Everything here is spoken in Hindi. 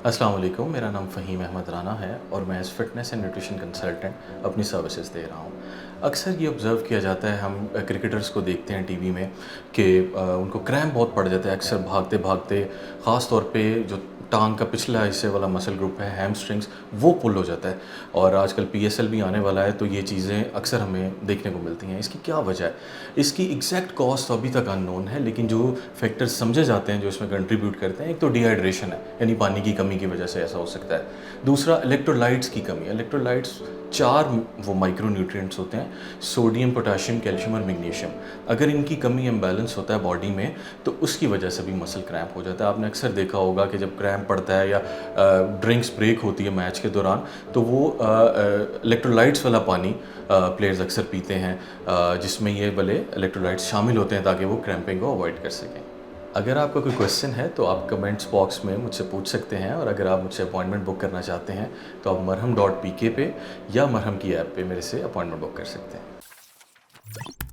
अस्सलाम वालेकुम, मेरा नाम फ़हीम अहमद राना है और मैं as fitness and nutrition consultant अपनी सर्विसेज दे रहा हूँ। अक्सर ये ऑब्ज़र्व किया जाता है, हम क्रिकेटर्स को देखते हैं टीवी में कि उनको क्रैम्प बहुत पड़ जाता है अक्सर भागते-भागते, ख़ास तौर पे जो टाँग का पिछला हिस्से वाला मसल ग्रुप है, हैमस्ट्रिंग्स, वो पुल हो जाता है। और आजकल पीएसएल भी आने वाला है, तो ये चीज़ें अक्सर हमें देखने को मिलती हैं। इसकी क्या वजह है? इसकी एग्ज़ैक्ट कॉज़ तो अभी तक अननोन है, लेकिन जो फैक्टर्स समझे जाते हैं जो इसमें कंट्रीब्यूट करते हैं, एक तो डिहाइड्रेशन है, यानी पानी की कमी की वजह से ऐसा हो सकता है। दूसरा इलेक्ट्रोलाइट्स की कमी है। इलेक्ट्रोलाइट्स 4 वो माइक्रो न्यूट्रिएंट्स होते हैं, सोडियम, पोटेशियम, कैल्शियम और मैग्नीशियम। अगर इनकी कमी इम्बैलेंस होता है बॉडी में, तो उसकी वजह से भी मसल क्रैम्प हो जाता है। आपने अक्सर देखा होगा कि जब क्रैम्प पड़ता है या ड्रिंक्स ब्रेक होती है मैच के दौरान, तो वो इलेक्ट्रोलाइट्स वाला पानी प्लेयर्स अक्सर पीते हैं, जिसमें ये वाले इलेक्ट्रोलाइट्स शामिल होते हैं ताकि वो क्रैम्पिंग को अवॉइड कर सकें। अगर आपका कोई क्वेश्चन है तो आप कमेंट्स बॉक्स में मुझसे पूछ सकते हैं, और अगर आप मुझसे अपॉइंटमेंट बुक करना चाहते हैं तो आप मरहम.pk पे या मरहम की ऐप पे मेरे से अपॉइंटमेंट बुक कर सकते हैं।